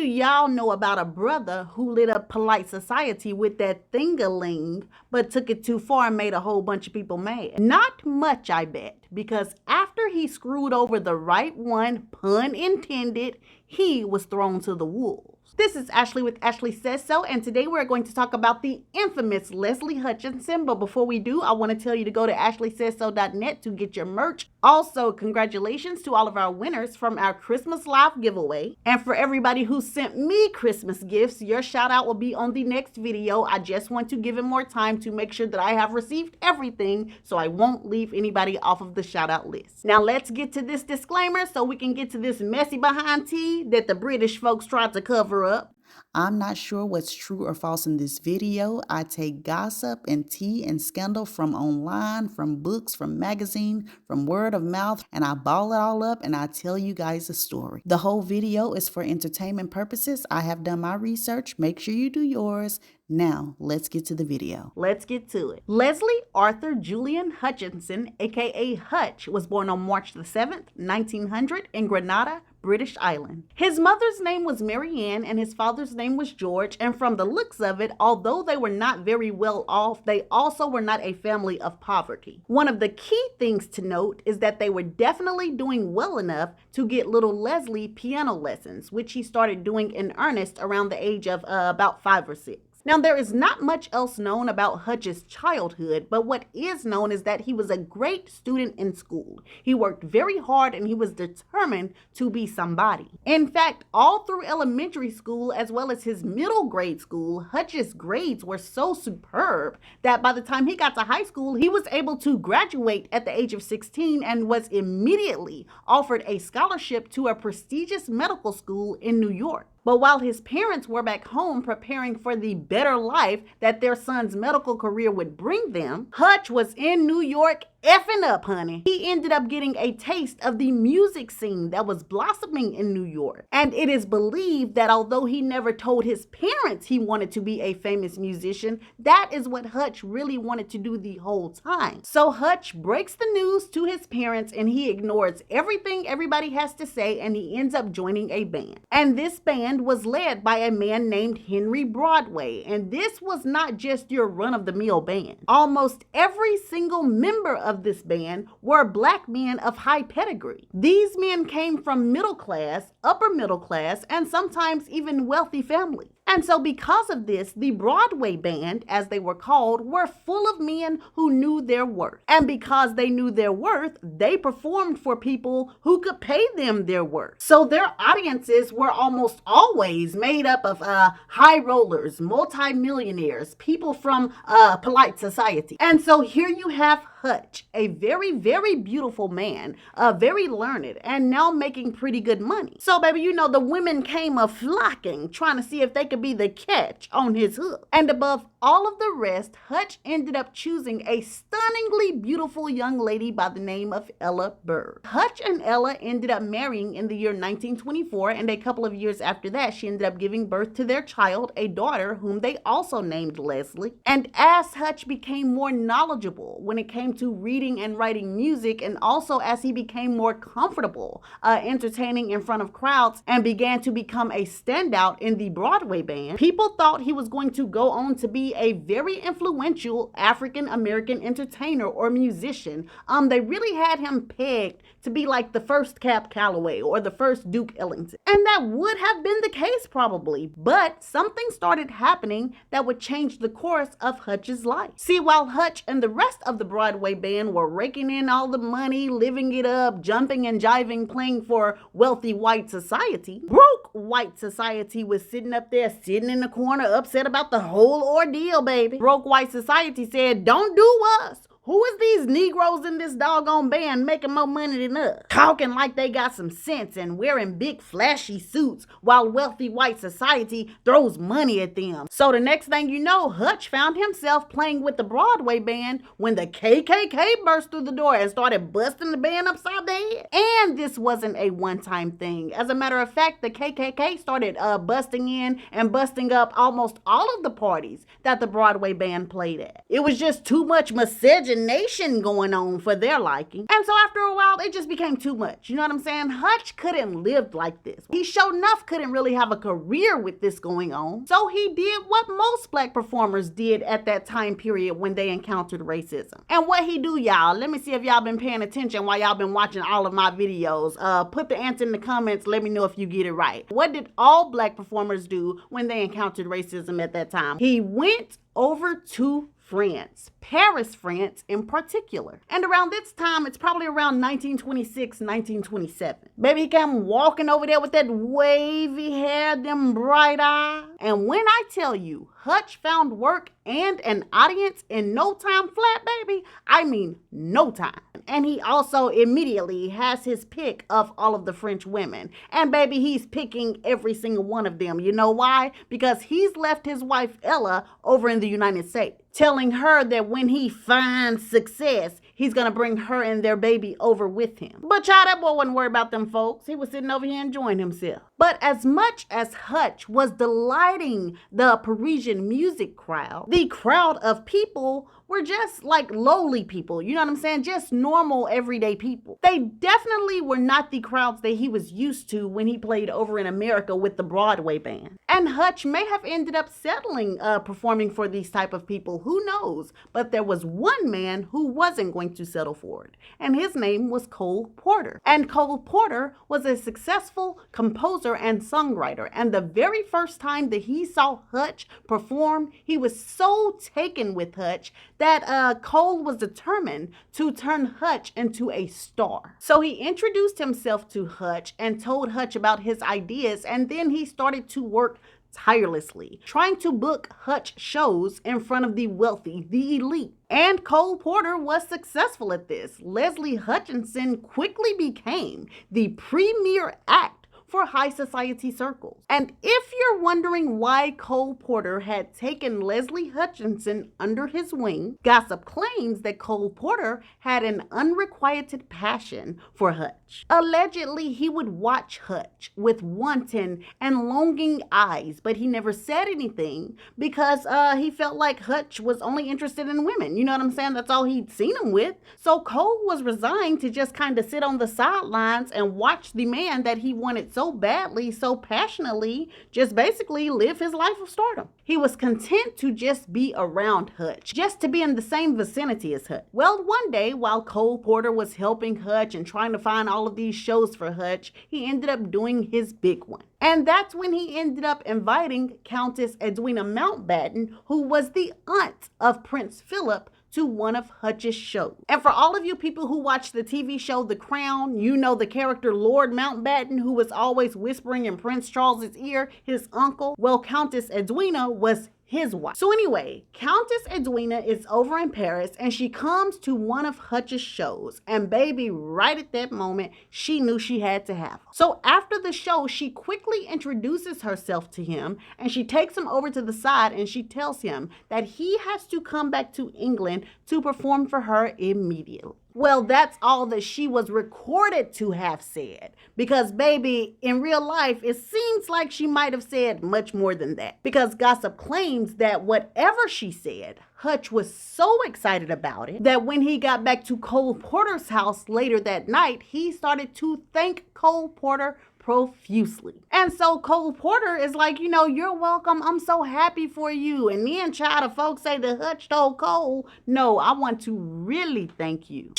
do y'all know about a brother who lit up polite society with that thing-a-ling, but took it too far and made a whole bunch of people mad? Not much, I bet, because after he screwed over the right one, pun intended, he was thrown to the wolves. This is Ashley with Ashley Says So, and today we're going to talk about the infamous Leslie Hutchinson. But before we do, I want to tell you to go to ashleysaysso.net to get your merch. Also, congratulations to all of our winners from our Christmas Live giveaway. And for everybody who sent me Christmas gifts, your shout out will be on the next video. I just want to give it more time to make sure that I have received everything, so I won't leave anybody off of the shout out list. Now let's get to this disclaimer so we can get to this messy behind tea that the British folks tried to cover up. I'm not sure what's true or false in this video. I take gossip and tea and scandal from online, from books, from magazine, from word of mouth, and I ball it all up and I tell you guys a story. The whole video is for entertainment purposes. I have done my research. Make sure you do yours. Now, let's get to the video. Let's get to it. Leslie Arthur Julian Hutchinson, aka Hutch, was born on March the 7th, 1900 in Grenada, British Island. His mother's name was Mary Ann and his father's name was George, and from the looks of it, although they were not very well off, they also were not a family of poverty. One of the key things to note is that they were definitely doing well enough to get little Leslie piano lessons, which he started doing in earnest around the age of about 5 or 6. Now, there is not much else known about Hutch's childhood, but what is known is that he was a great student in school. He worked very hard and he was determined to be somebody. In fact, all through elementary school as well as his middle grade school, Hutch's grades were so superb that by the time he got to high school, he was able to graduate at the age of 16 and was immediately offered a scholarship to a prestigious medical school in New York. But while his parents were back home preparing for the better life that their son's medical career would bring them, Hutch was in New York effing up, honey. He ended up getting a taste of the music scene that was blossoming in New York. And it is believed that although he never told his parents he wanted to be a famous musician, that is what Hutch really wanted to do the whole time. So Hutch breaks the news to his parents and he ignores everything everybody has to say and he ends up joining a band. And this band was led by a man named Henry Broadway. And this was not just your run-of-the-mill band. Almost every single member of this band were black men of high pedigree. These men came from middle class, upper middle class, and sometimes even wealthy families. And so because of this, the Broadway band, as they were called, were full of men who knew their worth. And because they knew their worth, they performed for people who could pay them their worth. So their audiences were almost always made up of high rollers, multimillionaires, people from polite society. And so here you have Hutch, a very, very beautiful man, very learned, and now making pretty good money. So, baby, you know, the women came a-flocking, trying to see if they could be the catch on his hook. And above all of the rest, Hutch ended up choosing a stunningly beautiful young lady by the name of Ella Bird. Hutch and Ella ended up marrying in the year 1924, and a couple of years after that, she ended up giving birth to their child, a daughter, whom they also named Leslie. And as Hutch became more knowledgeable when it came to reading and writing music, and also as he became more comfortable entertaining in front of crowds and began to become a standout in the Broadway band, people thought he was going to go on to be a very influential African-American entertainer or musician. They really had him pegged to be like the first Cap Calloway or the first Duke Ellington. And that would have been the case probably, but something started happening that would change the course of Hutch's life. See, while Hutch and the rest of the Broadway band were raking in all the money, living it up, jumping and jiving, playing for wealthy white society, broke white society was sitting up there, sitting in the corner, upset about the whole ordeal, baby. Broke white society said, "Don't do us. Who is these Negroes in this doggone band making more money than us? Talking like they got some sense and wearing big flashy suits while wealthy white society throws money at them." So the next thing you know, Hutch found himself playing with the Broadway band when the KKK burst through the door and started busting the band upside the head. And this wasn't a one-time thing. As a matter of fact, the KKK started busting in and busting up almost all of the parties that the Broadway band played at. It was just too much misogyny imagination going on for their liking. And so after a while, it just became too much. You know what I'm saying? Hutch couldn't live like this. He sure enough couldn't really have a career with this going on. So he did what most black performers did at that time period when they encountered racism. And what he do, y'all? Let me see if y'all been paying attention while y'all been watching all of my videos. Put the answer in the comments. Let me know if you get it right. What did all black performers do when they encountered racism at that time? He went over to France, Paris, France in particular. And around this time, it's probably around 1926, 1927. Baby, he came walking over there with that wavy hair, them bright eyes. And when I tell you, Hutch found work and an audience in no time flat, baby, I mean no time. And he also immediately has his pick of all of the French women. And baby, he's picking every single one of them. You know why? Because he's left his wife Ella over in the United States, telling her that when he finds success, he's gonna bring her and their baby over with him. But child, that boy wasn't worried about them folks. He was sitting over here enjoying himself. But as much as Hutch was delighting the Parisian music crowd, the crowd of people were just like lowly people, you know what I'm saying? Just normal everyday people. They definitely were not the crowds that he was used to when he played over in America with the Broadway band. And Hutch may have ended up settling performing for these type of people, who knows? But there was one man who wasn't going to settle for it, and his name was Cole Porter. And Cole Porter was a successful composer and songwriter, and the very first time that he saw Hutch perform, he was so taken with Hutch that Cole was determined to turn Hutch into a star. So he introduced himself to Hutch and told Hutch about his ideas, and then he started to work tirelessly, trying to book Hutch shows in front of the wealthy, the elite. And Cole Porter was successful at this. Leslie Hutchinson quickly became the premier act for high society circles. And if you're wondering why Cole Porter had taken Leslie Hutchinson under his wing, gossip claims that Cole Porter had an unrequited passion for Hutch. Allegedly, he would watch Hutch with wanton and longing eyes, but he never said anything because he felt like Hutch was only interested in women. You know what I'm saying? That's all he'd seen him with. So Cole was resigned to just kind of sit on the sidelines and watch the man that he wanted so badly, so passionately, just basically live his life of stardom. He was content to just be around Hutch, just to be in the same vicinity as Hutch. Well, one day, while Cole Porter was helping Hutch and trying to find all of these shows for Hutch, he ended up doing his big one. And that's when he ended up inviting Countess Edwina Mountbatten, who was the aunt of Prince Philip, to one of Hutch's shows. And for all of you people who watch the TV show The Crown, you know the character Lord Mountbatten, who was always whispering in Prince Charles's ear, his uncle. Well, Countess Edwina was his wife. So anyway, Countess Edwina is over in Paris and she comes to one of Hutch's shows, and baby, right at that moment, she knew she had to have him. So after the show, she quickly introduces herself to him and she takes him over to the side and she tells him that he has to come back to England to perform for her immediately. Well, that's all that she was recorded to have said, because baby, in real life, it seems like she might have said much more than that, because gossip claims that whatever she said, Hutch was so excited about it that when he got back to Cole Porter's house later that night, he started to thank Cole Porter profusely. And so Cole Porter is like, you know, you're welcome. I'm so happy for you. And then child of folks say that Hutch told Cole, no, I want to really thank you.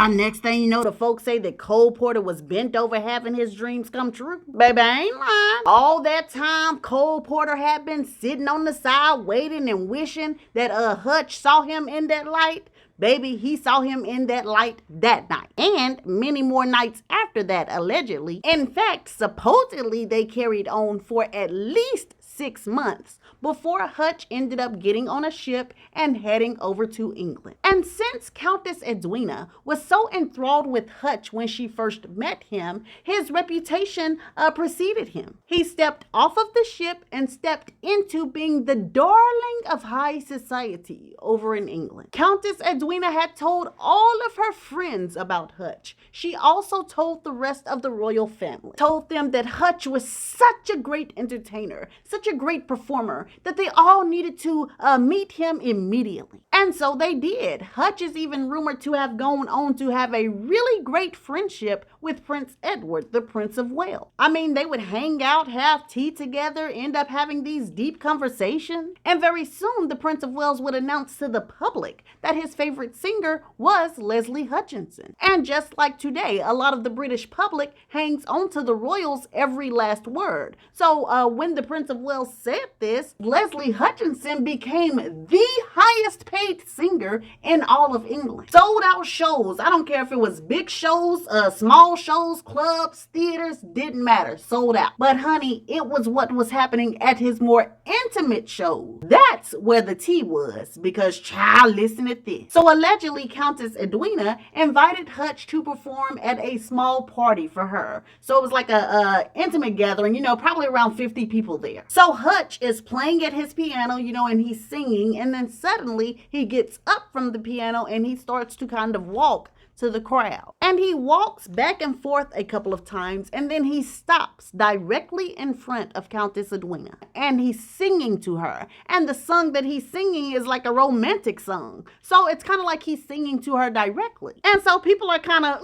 Next thing you know, the folks say that Cole Porter was bent over having his dreams come true. Baby, I ain't lying. All that time, Cole Porter had been sitting on the side waiting and wishing that Hutch saw him in that light. Baby, he saw him in that light that night and many more nights after that, allegedly. In fact, supposedly they carried on for at least 6 months before Hutch ended up getting on a ship and heading over to England. And since Countess Edwina was so enthralled with Hutch when she first met him, his reputation preceded him. He stepped off of the ship and stepped into being the darling of high society over in England. Countess Edwina had told all of her friends about Hutch. She also told the rest of the royal family, told them that Hutch was such a great entertainer, such such a great performer that they all needed to meet him immediately. And so they did. Hutch is even rumored to have gone on to have a really great friendship with Prince Edward, the Prince of Wales. I mean, they would hang out, have tea together, end up having these deep conversations. And very soon, the Prince of Wales would announce to the public that his favorite singer was Leslie Hutchinson. And just like today, a lot of the British public hangs on to the royals' every last word. So when the Prince of Wales said this, Leslie Hutchinson became the highest paid singer in all of England. Sold out shows. I don't care if it was big shows, small shows, clubs, theaters, didn't matter. Sold out. But honey, it was what was happening at his more intimate shows. That's where the tea was, because child, listen at this. So allegedly, Countess Edwina invited Hutch to perform at a small party for her. So it was like a intimate gathering, probably around 50 people there. So Hutch is playing at his piano, and he's singing, and then suddenly he gets up from the piano and he starts to kind of walk to the crowd. And he walks back and forth a couple of times, and then he stops directly in front of Countess Edwina. And he's singing to her. And the song that he's singing is like a romantic song. So it's kind of like he's singing to her directly. And so people are kind of,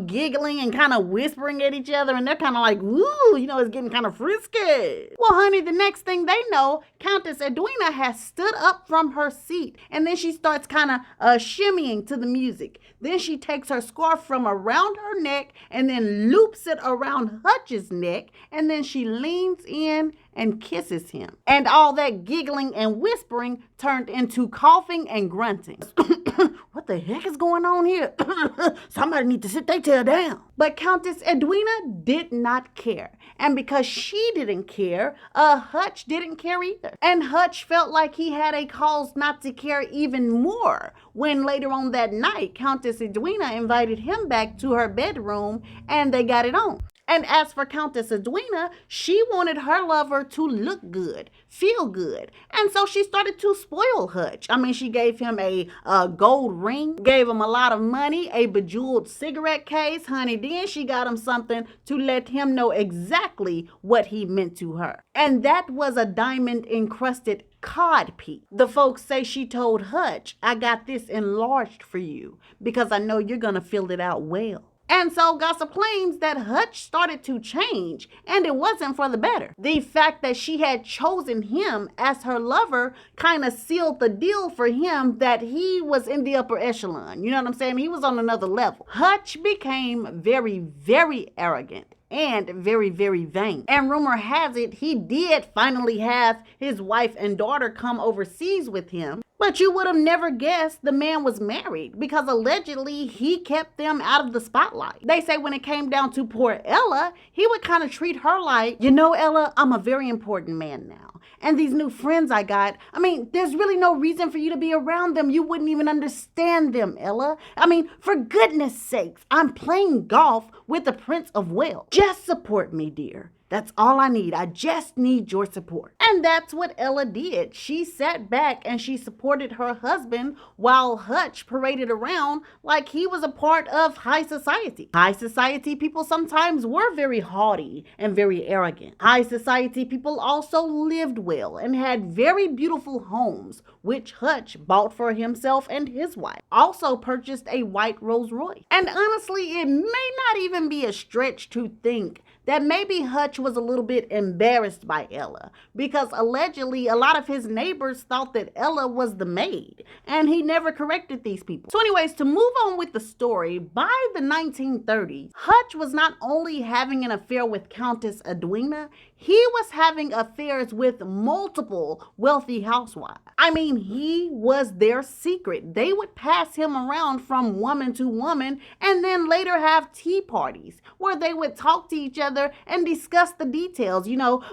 giggling and kind of whispering at each other, and they're kind of like, woo, it's getting kind of frisky. Well, honey, the next thing they know, Countess Edwina has stood up from her seat, and then she starts kind of shimmying to the music. Then she takes her scarf from around her neck and then loops it around Hutch's neck, and then she leans in and kisses him. And all that giggling and whispering turned into coughing and grunting. What the heck is going on here? Somebody need to sit their tail down. But Countess Edwina did not care. And because she didn't care, Hutch didn't care either. And Hutch felt like he had a cause not to care even more when later on that night, Countess Edwina invited him back to her bedroom and they got it on. And as for Countess Edwina, she wanted her lover to look good, feel good. And so she started to spoil Hutch. I mean, she gave him a gold ring, gave him a lot of money, a bejeweled cigarette case. Honey, then she got him something to let him know exactly what he meant to her. And that was a diamond-encrusted cod piece. The folks say she told Hutch, I got this enlarged for you because I know you're going to fill it out well. And so gossip claims that Hutch started to change, and it wasn't for the better. The fact that she had chosen him as her lover kind of sealed the deal for him that he was in the upper echelon. You know what I'm saying? He was on another level. Hutch became very, very arrogant and very, very vain. And rumor has it, he did finally have his wife and daughter come overseas with him. But you would have never guessed the man was married because allegedly he kept them out of the spotlight. They say when it came down to poor Ella, he would kind of treat her like, Ella, I'm a very important man now. And these new friends I got, there's really no reason for you to be around them. You wouldn't even understand them, Ella. For goodness sakes, I'm playing golf with the Prince of Wales. Just support me, dear. That's all I need. I just need your support. And that's what Ella did. She sat back and she supported her husband while Hutch paraded around like he was a part of high society. High society people sometimes were very haughty and very arrogant. High society people also lived well and had very beautiful homes, which Hutch bought for himself and his wife. Also purchased a white Rolls Royce. And honestly, it may not even be a stretch to think that maybe Hutch was a little bit embarrassed by Ella because allegedly a lot of his neighbors thought that Ella was the maid and he never corrected these people. So anyways, to move on with the story, by the 1930s, Hutch was not only having an affair with Countess Edwina, he was having affairs with multiple wealthy housewives. He was their secret. They would pass him around from woman to woman and then later have tea parties where they would talk to each other and discuss the details.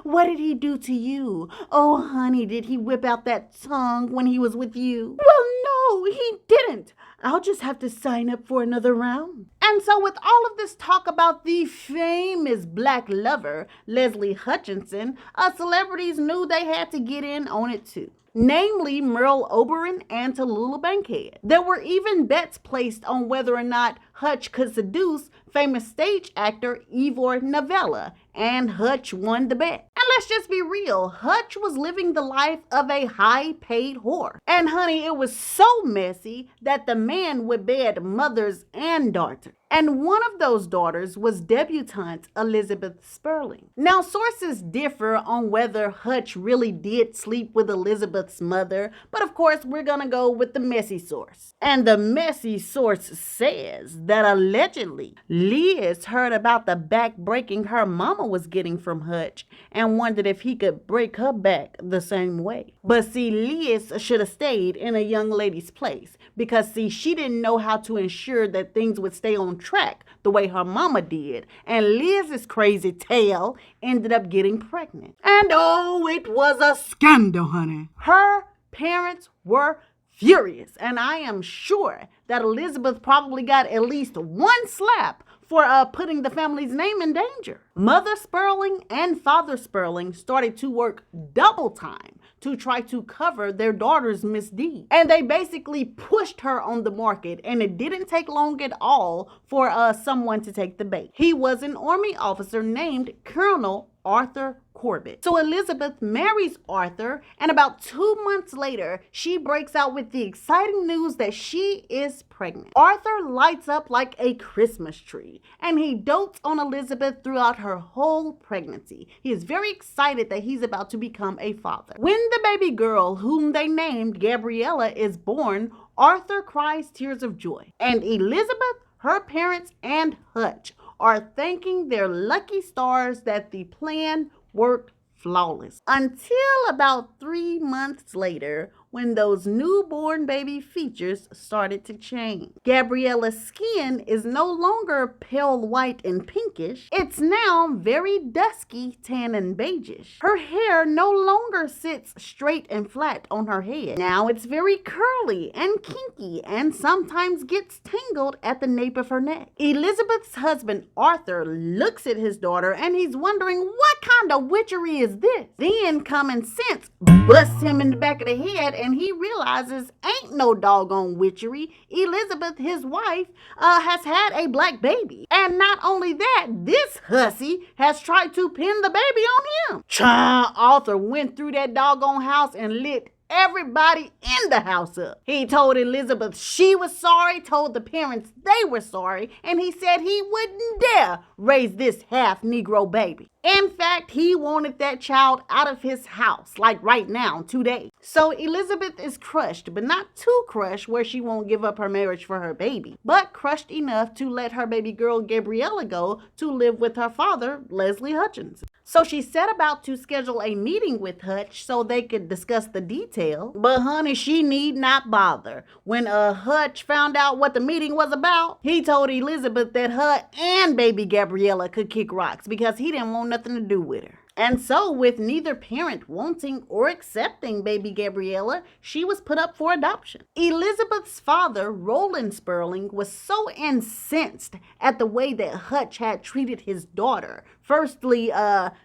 What did he do to you? Oh, honey, did he whip out that tongue when he was with you? Well, no, he didn't. I'll just have to sign up for another round. And so with all of this talk about the famous black lover, Leslie Hutchinson, celebrities knew they had to get in on it too. Namely Merle Oberon and Tallulah Bankhead. There were even bets placed on whether or not Hutch could seduce famous stage actor Ivor Novello and Hutch won the bet. And let's just be real, Hutch was living the life of a high-paid whore. And honey, it was so messy that the man would bed mothers and daughters. And one of those daughters was debutante Elizabeth Sperling. Now, sources differ on whether Hutch really did sleep with Elizabeth's mother, but of course, we're gonna go with the messy source. And the messy source says that allegedly, Liz heard about the back breaking her mama was getting from Hutch and wondered if he could break her back the same way. But see, Liz should have stayed in a young lady's place because see, she didn't know how to ensure that things would stay on track the way her mama did, and Liz's crazy tail ended up getting pregnant. And oh, it was a scandal, honey. Her parents were furious, and I am sure that Elizabeth probably got at least one slap for putting the family's name in danger. Mother Sperling and Father Sperling started to work double time to try to cover their daughter's misdeed. And they basically pushed her on the market, and it didn't take long at all for someone to take the bait. He was an army officer named Colonel Arthur Corbett. So Elizabeth marries Arthur, and about 2 months later, she breaks out with the exciting news that she is pregnant. Arthur lights up like a Christmas tree, and he dotes on Elizabeth throughout her whole pregnancy. He is very excited that he's about to become a father. When the baby girl, whom they named Gabriella, is born, Arthur cries tears of joy, and Elizabeth, her parents, and Hutch are thanking their lucky stars that the plan worked flawless. Until about 3 months later, when those newborn baby features started to change. Gabriella's skin is no longer pale white and pinkish. It's now very dusky tan and beigeish. Her hair no longer sits straight and flat on her head. Now it's very curly and kinky and sometimes gets tangled at the nape of her neck. Elizabeth's husband Arthur looks at his daughter and he's wondering what kind of witchery is this? Then common sense busts him in the back of the head and he realizes ain't no doggone witchery. Elizabeth, his wife, has had a black baby. And not only that, this hussy has tried to pin the baby on him. Arthur went through that doggone house and lit everybody in the house up. He told Elizabeth she was sorry, told the parents they were sorry, and he said he wouldn't dare raise this half-Negro baby. In fact, he wanted that child out of his house, like right now, today. So Elizabeth is crushed, but not too crushed where she won't give up her marriage for her baby, but crushed enough to let her baby girl Gabriella go to live with her father, Leslie Hutchinson. So she set about to schedule a meeting with Hutch so they could discuss the detail. But honey, she need not bother. When Hutch found out what the meeting was about, he told Elizabeth that her and baby Gabriella could kick rocks because he didn't want nothing to do with her. And so, with neither parent wanting or accepting baby Gabriella, she was put up for adoption. Elizabeth's father, Roland Sperling, was so incensed at the way that Hutch had treated his daughter. Firstly,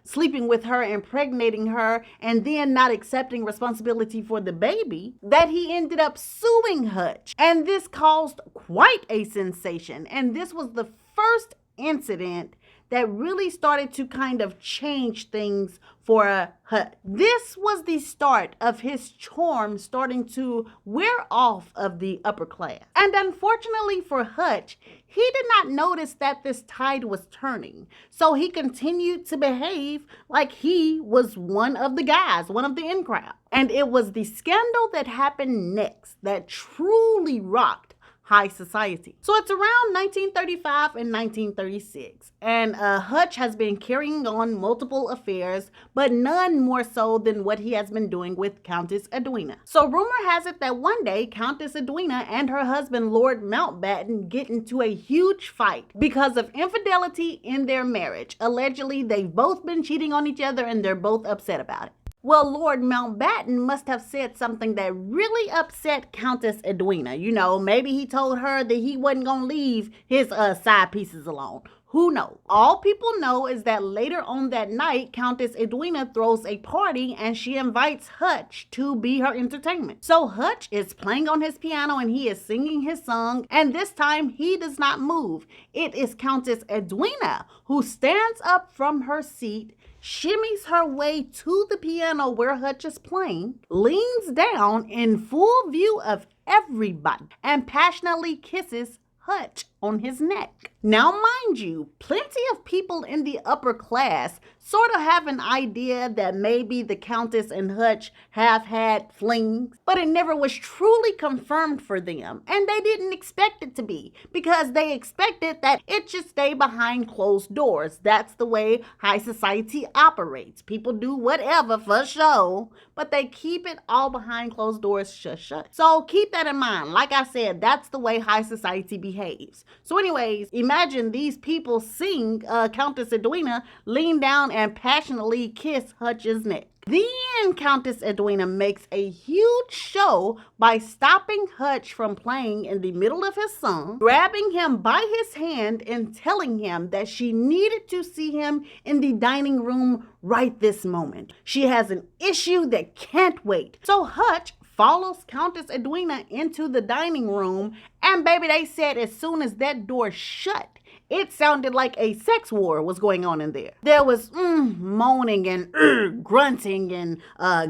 sleeping with her, impregnating her, and then not accepting responsibility for the baby, that he ended up suing Hutch. And this caused quite a sensation. And this was the first incident that really started to kind of change things for Hutch. This was the start of his charm starting to wear off of the upper class. And unfortunately for Hutch, he did not notice that this tide was turning. So he continued to behave like he was one of the guys, one of the in crowd. And it was the scandal that happened next that truly rocked high society. So it's around 1935 and 1936, and Hutch has been carrying on multiple affairs, but none more so than what he has been doing with Countess Edwina. So rumor has it that one day Countess Edwina and her husband Lord Mountbatten get into a huge fight because of infidelity in their marriage. Allegedly, they've both been cheating on each other and they're both upset about it. Well, Lord Mountbatten must have said something that really upset Countess Edwina. You know, maybe he told her that he wasn't going to leave his side pieces alone. Who knows? All people know is that later on that night, Countess Edwina throws a party and she invites Hutch to be her entertainment. So Hutch is playing on his piano and he is singing his song, and this time he does not move. It is Countess Edwina who stands up from her seat, shimmies her way to the piano where Hutch is playing, leans down in full view of everybody, and passionately kisses Hutch on his neck. Now, mind you, plenty of people in the upper class sort of have an idea that maybe the Countess and Hutch have had flings, but it never was truly confirmed for them, and they didn't expect it to be, because they expected that it should stay behind closed doors. That's the way high society operates. People do whatever for show, but they keep it all behind closed doors, shush. So keep that in mind. Like I said, that's the way high society behaves. So anyways, imagine these people seeing Countess Edwina lean down and passionately kiss Hutch's neck. Then Countess Edwina makes a huge show by stopping Hutch from playing in the middle of his song, grabbing him by his hand and telling him that she needed to see him in the dining room right this moment. She has an issue that can't wait. So Hutch follows Countess Edwina into the dining room, and baby, they said as soon as that door shut, it sounded like a sex war was going on in there. There was moaning and grunting and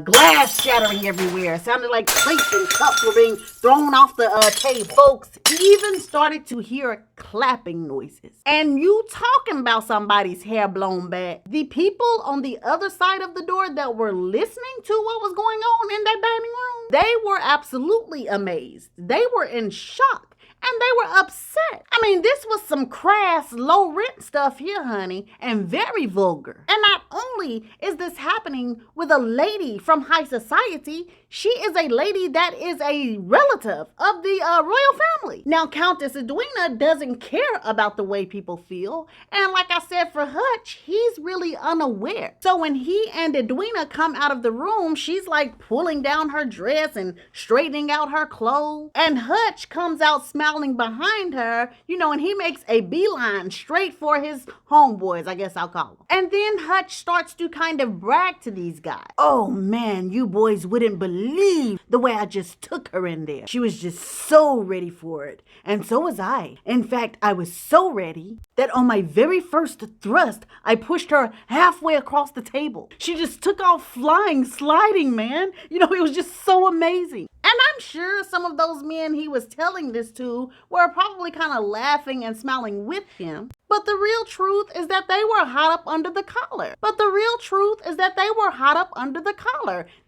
glass shattering everywhere. It sounded like plates and cups were being thrown off the table. Folks even started to hear clapping noises. And you talking about somebody's hair blown back. The people on the other side of the door that were listening to what was going on in that dining room, they were absolutely amazed. They were in shock. And they were upset. I mean, this was some crass, low-rent stuff here, honey, and very vulgar. And not only is this happening with a lady from high society, she is a lady that is a relative of the royal family. Now, Countess Edwina doesn't care about the way people feel. And like I said, for Hutch, he's really unaware. So when he and Edwina come out of the room, she's like pulling down her dress and straightening out her clothes. And Hutch comes out smiling behind her, and he makes a beeline straight for his homeboys, I guess I'll call them. And then Hutch starts to kind of brag to these guys. Oh man, you boys wouldn't believe the way I just took her in there. She was just so ready for it. And so was I. In fact, I was so ready that on my very first thrust, I pushed her halfway across the table. She just took off flying, sliding, man. It was just so amazing. And I'm sure some of those men he was telling this to were probably kind of laughing and smiling with him. But the real truth is that they were hot up under the collar.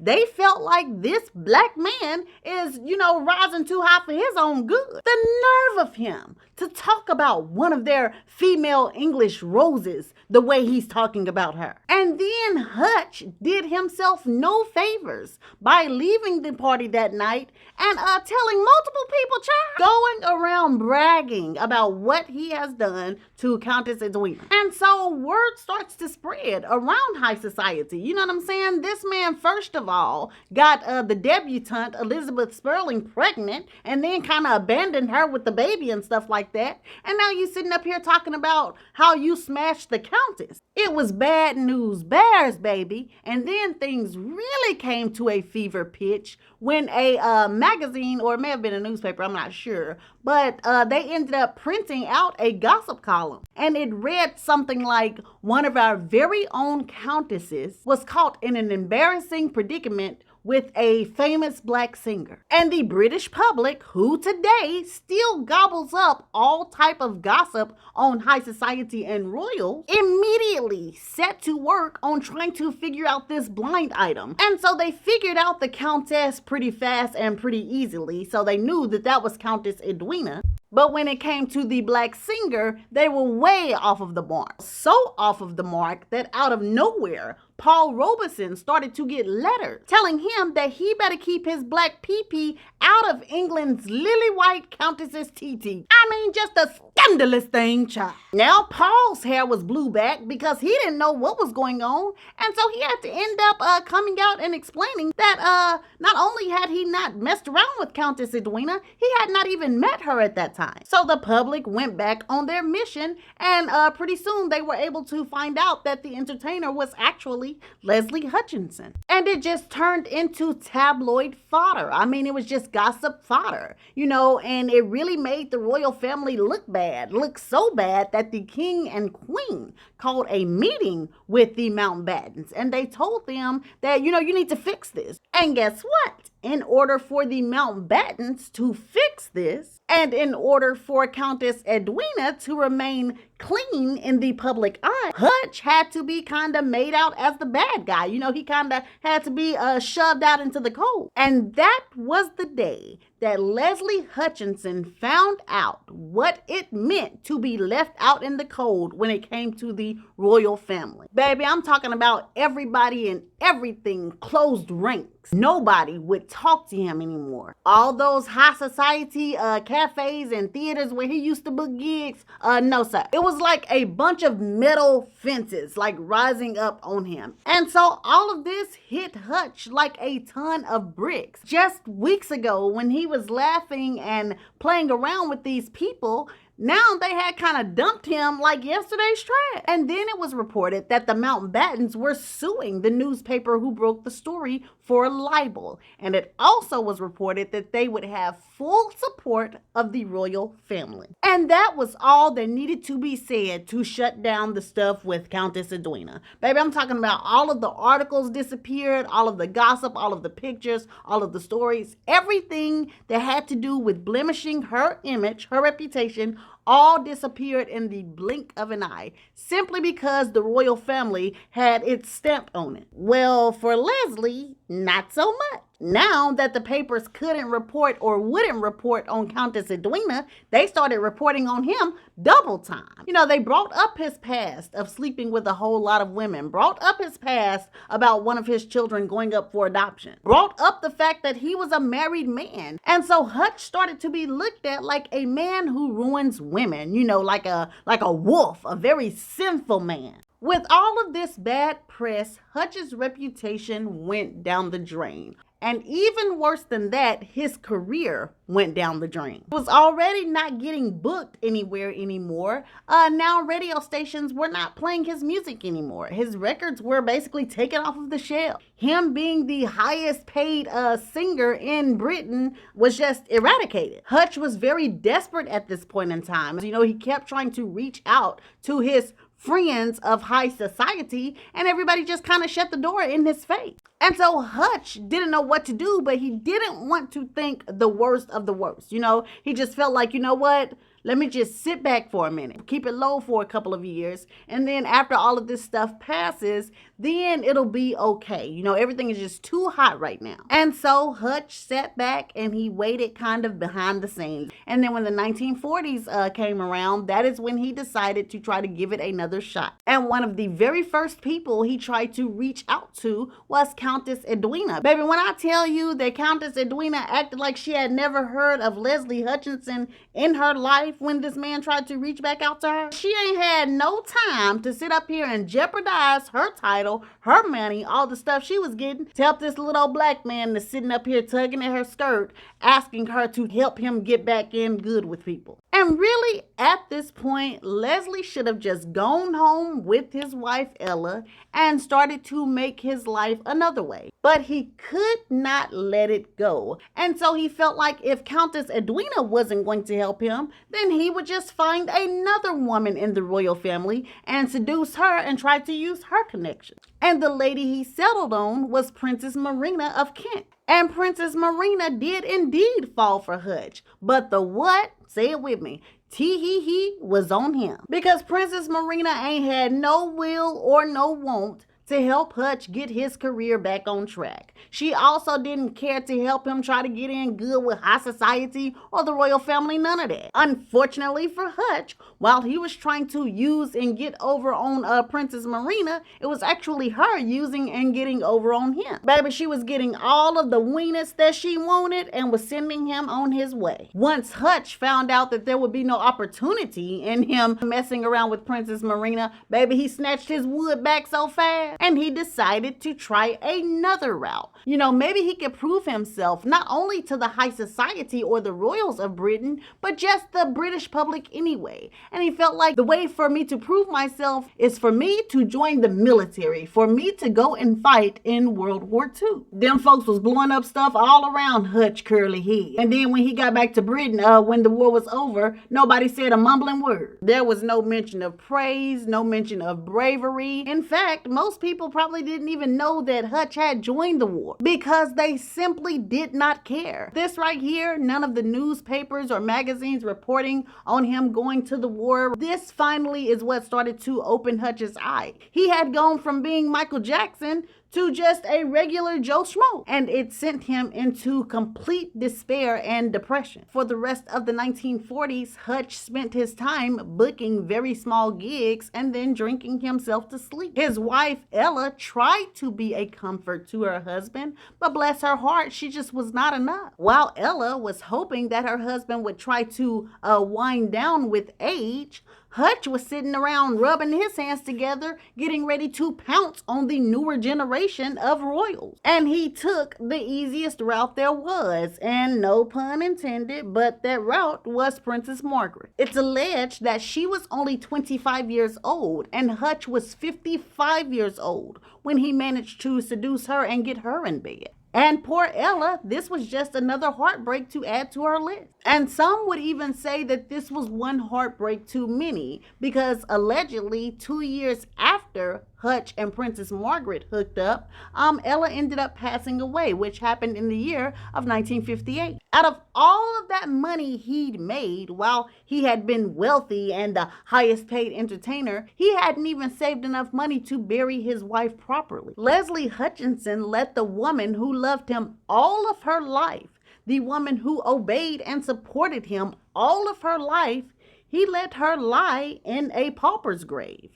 They felt like this black man is, rising too high for his own good. The nerve of him to talk about one of their female English roses the way he's talking about her. And then Hutch did himself no favors by leaving the party that night and telling multiple people, going around bragging about what he has done to Countess Edwina. And so word starts to spread around high society. You know what I'm saying? This man, first of all, got the debutante Elizabeth Sperling pregnant and then kind of abandoned her with the baby and stuff like that. And now you sitting up here talking about how you smashed the Countess. It was bad news bears, baby. And then things really came to a fever pitch when a magazine, or it may have been a newspaper, I'm not sure, but they ended up printing out a gossip column. And it read something like, one of our very own countesses was caught in an embarrassing predicament with a famous black singer. And the British public, who today still gobbles up all type of gossip on high society and royals, immediately set to work on trying to figure out this blind item. And so they figured out the Countess pretty fast and pretty easily. So they knew that that was Countess Edwina. But when it came to the black singer, they were way off of the mark. So off of the mark that out of nowhere, Paul Robeson started to get letters telling him that he better keep his black pee-pee out of England's lily-white Countess's TT. I mean, just a scandalous thing, child. Now, Paul's hair was blew back because he didn't know what was going on, and so he had to end up coming out and explaining that not only had he not messed around with Countess Edwina, he had not even met her at that time. So the public went back on their mission, and pretty soon they were able to find out that the entertainer was actually Leslie Hutchinson. And it just turned into tabloid fodder. I mean, it was just gossip fodder, you know, and it really made the royal family look bad, look so bad that the king and queen called a meeting with the Mountbattens, and they told them that, you know, you need to fix this. And guess what? In order for the Mountbattens to fix this, and in order for Countess Edwina to remain clean in the public eye, Hutch had to be kind of made out as the bad guy. You know, he kind of had to be shoved out into the cold. And that was the day that Leslie Hutchinson found out what it meant to be left out in the cold when it came to the royal family. Baby, I'm talking about everybody and everything closed ranks. Nobody would talk to him anymore. All those high society cafes and theaters where he used to book gigs, no sir. It was like a bunch of metal fences like rising up on him. And so all of this hit Hutch like a ton of bricks. Just weeks ago when he was laughing and playing around with these people, now they had kind of dumped him like yesterday's trash. And then it was reported that the Mountbattens were suing the newspaper who broke the story for libel. And it also was reported that they would have full support of the royal family. And that was all that needed to be said to shut down the stuff with Countess Edwina. Baby, I'm talking about all of the articles disappeared, all of the gossip, all of the pictures, all of the stories, everything that had to do with blemishing her image, her reputation, all disappeared in the blink of an eye, simply because the royal family had its stamp on it. Well, for Leslie, not so much. Now that the papers couldn't report or wouldn't report on Countess Edwina, they started reporting on him double time. You know, they brought up his past of sleeping with a whole lot of women, brought up his past about one of his children going up for adoption, brought up the fact that he was a married man. And so Hutch started to be looked at like a man who ruins women, you know, like a wolf, a very sinful man. With all of this bad press, Hutch's reputation went down the drain. And even worse than that, his career went down the drain. He was already not getting booked anywhere anymore. Now radio stations were not playing his music anymore. His records were basically taken off of the shelf. Him being the highest paid singer in Britain was just eradicated. Hutch was very desperate at this point in time. You know, he kept trying to reach out to his friends of high society, and everybody just kind of shut the door in his face. And so Hutch didn't know what to do, but he didn't want to think the worst of the worst. You know, he just felt like, you know what? Let me just sit back for a minute, keep it low for a couple of years. And then after all of this stuff passes, then it'll be okay. You know, everything is just too hot right now. And so Hutch sat back and he waited kind of behind the scenes. And then when the 1940s came around, that is when he decided to try to give it another shot. And one of the very first people he tried to reach out to was Countess Edwina. Baby, when I tell you that Countess Edwina acted like she had never heard of Leslie Hutchinson in her life when this man tried to reach back out to her, she ain't had no time to sit up here and jeopardize her title, her money, all the stuff she was getting to help this little old black man that's sitting up here tugging at her skirt, asking her to help him get back in good with people. And really, at this point, Leslie should have just gone home with his wife Ella and started to make his life another way. But he could not let it go. And so he felt like if Countess Edwina wasn't going to help him, then he would just find another woman in the royal family and seduce her and try to use her connections. And the lady he settled on was Princess Marina of Kent. And Princess Marina did indeed fall for Hutch. But the what? Say it with me. Tee-hee-hee was on him. Because Princess Marina ain't had no will or no want to help Hutch get his career back on track. She also didn't care to help him try to get in good with high society or the royal family, none of that. Unfortunately for Hutch, while he was trying to use and get over on Princess Marina, it was actually her using and getting over on him. Baby, she was getting all of the weenus that she wanted and was sending him on his way. Once Hutch found out that there would be no opportunity in him messing around with Princess Marina, baby, he snatched his wood back so fast and he decided to try another route. You know, maybe he could prove himself not only to the high society or the royals of Britain, but just the British public anyway. And he felt like the way for me to prove myself is for me to join the military, for me to go and fight in World War II. Them folks was blowing up stuff all around Hutch curly head. And then when he got back to Britain, when the war was over, nobody said a mumbling word. There was no mention of praise, no mention of bravery. In fact, most people probably didn't even know that Hutch had joined the war because they simply did not care. This right here, none of the newspapers or magazines reporting on him going to the war. This finally is what started to open Hutch's eye. He had gone from being Michael Jackson to just a regular Joe Schmo, and it sent him into complete despair and depression. For the rest of the 1940s, Hutch spent his time booking very small gigs and then drinking himself to sleep. His wife, Ella, tried to be a comfort to her husband, but bless her heart, she just was not enough. While Ella was hoping that her husband would try to wind down with age, Hutch was sitting around rubbing his hands together, getting ready to pounce on the newer generation of royals. And he took the easiest route there was, and no pun intended, but that route was Princess Margaret. It's alleged that she was only 25 years old, and Hutch was 55 years old when he managed to seduce her and get her in bed. And poor Ella, this was just another heartbreak to add to her list. And some would even say that this was one heartbreak too many, because allegedly 2 years after Hutch and Princess Margaret hooked up, Ella ended up passing away, which happened in the year of 1958. Out of all of that money he'd made, while he had been wealthy and the highest paid entertainer, he hadn't even saved enough money to bury his wife properly. Leslie Hutchinson let the woman who loved him all of her life, the woman who obeyed and supported him all of her life, he let her lie in a pauper's grave.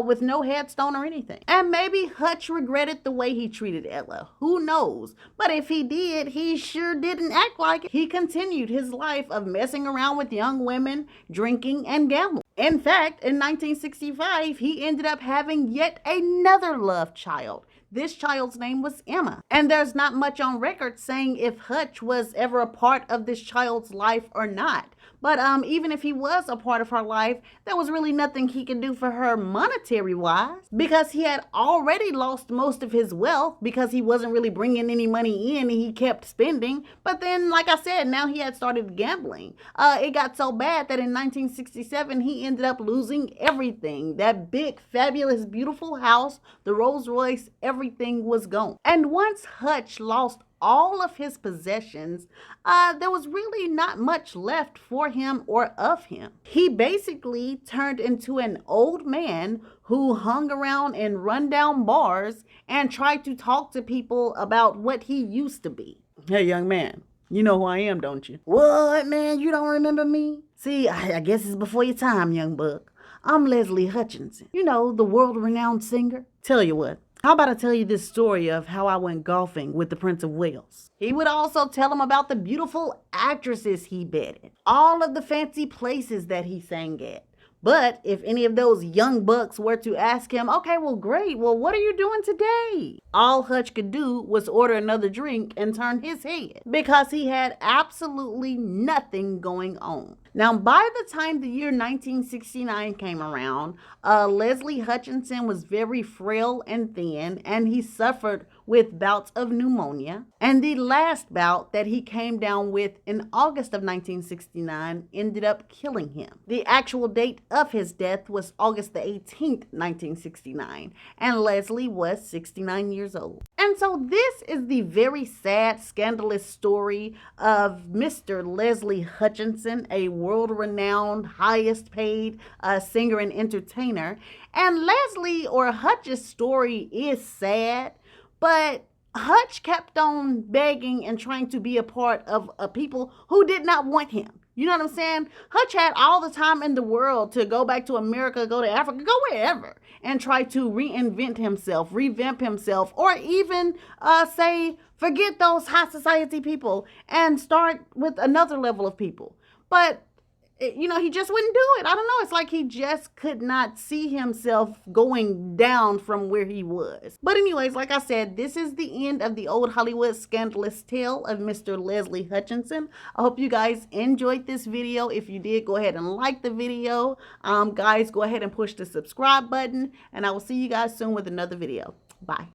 With no headstone or anything. And maybe Hutch regretted the way he treated Ella. Who knows? But if he did, he sure didn't act like it. He continued his life of messing around with young women, drinking, and gambling. In fact, in 1965, he ended up having yet another love child. This child's name was Emma. And there's not much on record saying if Hutch was ever a part of this child's life or not. But even if he was a part of her life, there was really nothing he could do for her monetary-wise, because he had already lost most of his wealth because he wasn't really bringing any money in and he kept spending. But then, like I said, now he had started gambling. It got so bad that in 1967, he ended up losing everything. That big, fabulous, beautiful house, the Rolls Royce, everything was gone. And once Hutch lost all of his possessions, there was really not much left for him or of him. He basically turned into an old man who hung around in rundown bars and tried to talk to people about what he used to be. Hey, young man, you know who I am, don't you? What, man? You don't remember me? See, I guess it's before your time, young buck. I'm Leslie Hutchinson. You know, the world-renowned singer. Tell you what. How about I tell you this story of how I went golfing with the Prince of Wales? He would also tell him about the beautiful actresses he bedded, all of the fancy places that he sang at. But if any of those young bucks were to ask him, okay, well, great, well, what are you doing today? All Hutch could do was order another drink and turn his head because he had absolutely nothing going on. Now, by the time the year 1969 came around, Leslie Hutchinson was very frail and thin, and he suffered with bouts of pneumonia. And the last bout that he came down with in August of 1969 ended up killing him. The actual date of his death was August the 18th, 1969, and Leslie was 69 years old. And so this is the very sad, scandalous story of Mr. Leslie Hutchinson, a world-renowned, highest-paid singer and entertainer. And Leslie or Hutch's story is sad, but Hutch kept on begging and trying to be a part of people who did not want him. You know what I'm saying? Hutch had all the time in the world to go back to America, go to Africa, go wherever, and try to reinvent himself, revamp himself, or even say, forget those high society people and start with another level of people. But you know, he just wouldn't do it. I don't know. It's like he just could not see himself going down from where he was. But anyways, like I said, this is the end of the old Hollywood scandalous tale of Mr. Leslie Hutchinson. I hope you guys enjoyed this video. If you did, go ahead and like the video. Guys, go ahead and push the subscribe button, and I will see you guys soon with another video. Bye.